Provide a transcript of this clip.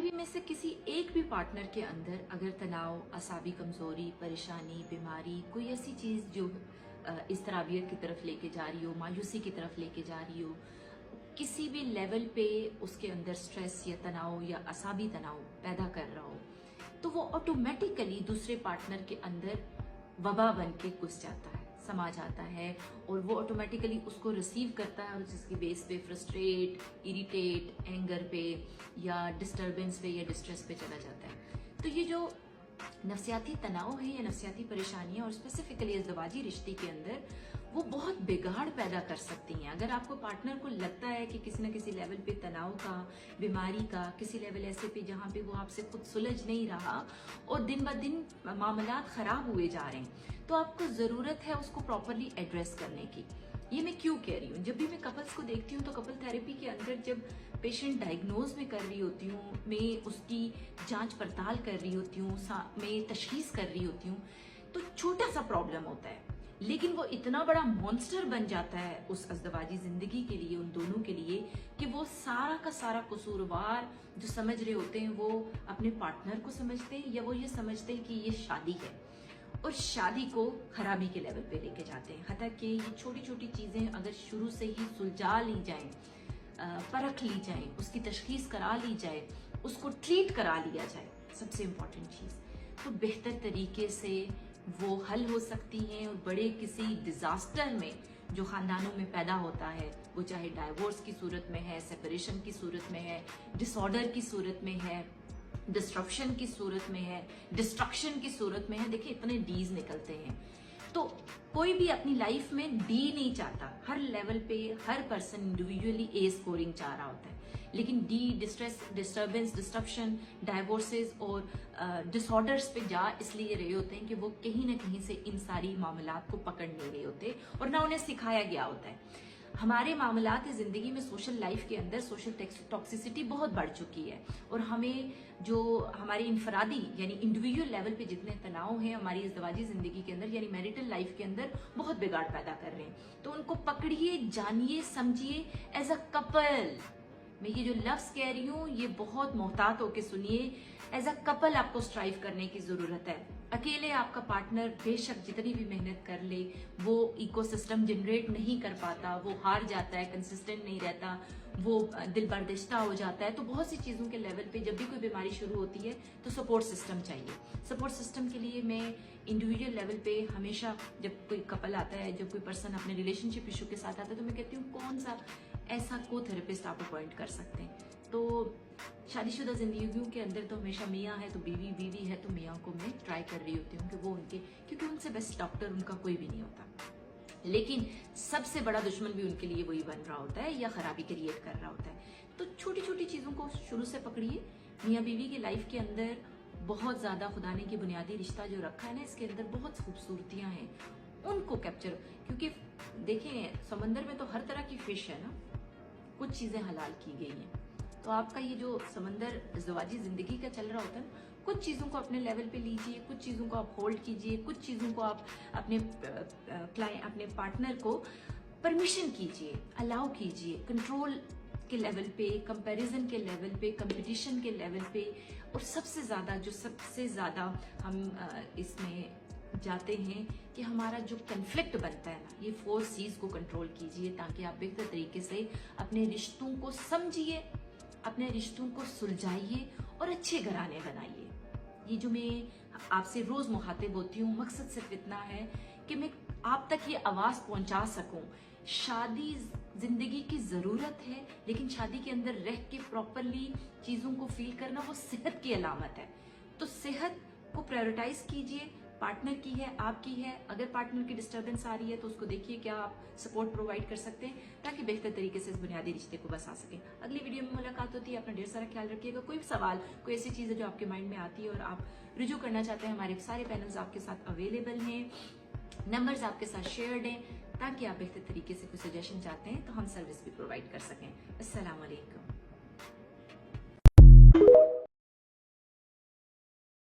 बीवी में से किसी एक भी पार्टनर के अंदर अगर तनाव, असाबी कमजोरी, परेशानी, बीमारी, कोई ऐसी चीज जो इस तरबियत की तरफ लेके जा रही हो, मायूसी की तरफ लेके जा रही हो, किसी भी लेवल पे उसके अंदर स्ट्रेस या तनाव या असाबी तनाव पैदा कर रहा हो, तो वो ऑटोमेटिकली दूसरे पार्टनर के अंदर वबा बन के घुस जाता है, समा जाता है, और वो ऑटोमेटिकली उसको रिसीव करता है और जिसकी बेस पे फ्रस्ट्रेट, इरिटेट, एंगर पे या डिस्टर्बेंस पे या डिस्ट्रेस पे चला जाता है। तो ये जो नफसियाती तनाव है या नफसियाती परेशानियां और स्पेसिफिकली इज़्दिवाजी रिश्ते के अंदर वो बहुत बिगाड़ पैदा कर सकती हैं। अगर आपको पार्टनर को लगता है कि किसी न किसी लेवल पे तनाव का, बीमारी का, किसी लेवल ऐसे पे जहाँ पे वो आपसे खुद सुलझ नहीं रहा और दिन ब दिन मामलात खराब हुए जा रहे हैं, तो आपको ज़रूरत है उसको प्रॉपरली एड्रेस करने की। ये मैं क्यों कह रही हूँ, जब भी मैं कपल्स को देखती हूँ तो कपल थेरेपी के अंदर जब पेशेंट डायग्नोज में कर रही होती हूँ, मैं उसकी जांच पड़ताल कर रही होती हूँ, मैं तशखीस कर रही होती हूँ, तो छोटा सा प्रॉब्लम होता है लेकिन वो इतना बड़ा मॉन्स्टर बन जाता है उस अज़दवाजी जिंदगी के लिए, उन दोनों के लिए, कि वो सारा का सारा कसूरवार जो समझ रहे होते हैं वो अपने पार्टनर को समझते हैं या वो ये समझते हैं कि ये शादी है और शादी को खराबी के लेवल पे लेके जाते हैं। हता कि ये छोटी छोटी चीजें अगर शुरू से ही सुलझा ली जाएं, परख ली जाए, उसकी तशखीस करा ली जाए, उसको ट्रीट करा लिया जाए, सबसे इम्पोर्टेंट चीज, तो बेहतर तरीके से वो हल हो सकती हैं। और बड़े किसी डिजास्टर में जो खानदानों में पैदा होता है, वो चाहे डाइवोर्स की सूरत में है, सेपरेशन की सूरत में है, डिसऑर्डर की सूरत में है, डिस्ट्रप्शन की सूरत में है, डिस्ट्रक्शन की सूरत में है, देखिए इतने डीज निकलते हैं। तो कोई भी अपनी लाइफ में डी नहीं चाहता, हर लेवल पे हर पर्सन इंडिविजुअली ए स्कोरिंग चाह रहा होता है, लेकिन डी, डिस्ट्रेस, डिस्टर्बेंस, डिस्ट्रप्शन, डाइवोर्सेस और डिसऑर्डर्स पे जा इसलिए रहे होते हैं कि वो कहीं ना कहीं से इन सारी मामलात को पकड़ नहीं रहे होते और ना उन्हें सिखाया गया होता है। हमारे मामलात जिंदगी में सोशल लाइफ के अंदर सोशल टॉक्सिसिटी बहुत बढ़ चुकी है और हमें जो हमारी इनफरादी यानी इंडिविजुअल लेवल पे जितने तनाव हैं हमारी इज़्दिवाजी जिंदगी के अंदर यानी मैरिटल लाइफ के अंदर बहुत बिगाड़ पैदा कर रहे हैं। तो उनको पकड़िए, जानिए, समझिए एज अ कपल। मैं ये जो लफ्ज कह रही हूँ ये बहुत मोहतात होके सुनिए। एज अ कपल आपको स्ट्राइव करने की जरूरत है। अकेले आपका पार्टनर बेशक जितनी भी मेहनत कर ले वो इकोसिस्टम जनरेट नहीं कर पाता, वो हार जाता है, कंसिस्टेंट नहीं रहता, वो दिल बर्दिश्ता हो जाता है। तो बहुत सी चीज़ों के लेवल पे जब भी कोई बीमारी शुरू होती है तो सपोर्ट सिस्टम चाहिए। सपोर्ट सिस्टम के लिए मैं इंडिविजुअल लेवल पे हमेशा जब कोई कपल आता है, जब कोई पर्सन अपने रिलेशनशिप इशू के साथ आता है, तो मैं कहती हूँ कौन सा ऐसा को थेरेपिस्ट आप अपॉइंट कर सकते हैं। तो शादीशुदा जिंदगियों के अंदर तो हमेशा मियाँ है तो बीवी, बीवी है तो मियाँ को मैं ट्राई कर रही होती हूँ कि वो उनके, क्योंकि उनसे बेस्ट डॉक्टर उनका कोई भी नहीं होता, लेकिन सबसे बड़ा दुश्मन भी उनके लिए वही बन रहा होता है या खराबी क्रिएट कर रहा होता है। तो छोटी छोटी चीजों को शुरू से पकड़िए। मियाँ बीवी की लाइफ के अंदर बहुत ज्यादा खुदा ने की बुनियादी रिश्ता जो रखा है ना, इसके अंदर बहुत खूबसूरतियां हैं, उनको कैप्चर, क्योंकि देखें समंदर में तो हर तरह की फिश है ना, कुछ चीजें हलाल की गई हैं। तो आपका ये जो समंदर ज़वाजी जिंदगी का चल रहा होता है, कुछ चीजों को अपने लेवल पे लीजिए, कुछ चीजों को आप होल्ड कीजिए, कुछ चीजों को आप अपने अपने पार्टनर को परमिशन कीजिए, अलाउ कीजिए, कंट्रोल के लेवल पे, कंपैरिजन के लेवल पे, कंपटीशन के लेवल पे, और सबसे ज्यादा हम इसमें जाते हैं कि हमारा जो कन्फ्लिक्ट बनता है ना, ये 4 C's को कंट्रोल कीजिए ताकि आप बेहतर तरीके से अपने रिश्तों को समझिए, अपने रिश्तों को सुलझाइए और अच्छे घराने बनाइए। ये जो मैं आपसे रोज मुखातिब होती हूँ, मकसद सिर्फ इतना है कि मैं आप तक ये आवाज पहुंचा सकूं। शादी जिंदगी की जरूरत है, लेकिन शादी के अंदर रह के प्रॉपरली चीजों को फील करना वो सेहत की अलामत है। तो सेहत को प्रायोरिटाइज कीजिए, पार्टनर की है, आपकी है। अगर पार्टनर की डिस्टर्बेंस आ रही है तो उसको देखिए क्या आप सपोर्ट प्रोवाइड कर सकते हैं ताकि बेहतर तरीके से इस बुनियादी रिश्ते को बसा सकें। अगली वीडियो में मुलाकात होती है। अपना ढेर सारा ख्याल रखिएगा। कोई भी सवाल, कोई ऐसी चीज है जो आपके माइंड में आती है और आप रुजू करना चाहते हैं, हमारे सारे पैनल्स आपके साथ अवेलेबल हैं, नंबर्स आपके साथ शेयर्ड हैं, ताकि आप बेहतर तरीके से कोई सजेशन चाहते हैं तो हम सर्विस भी प्रोवाइड कर सकें। अस्सलाम वालेकुम।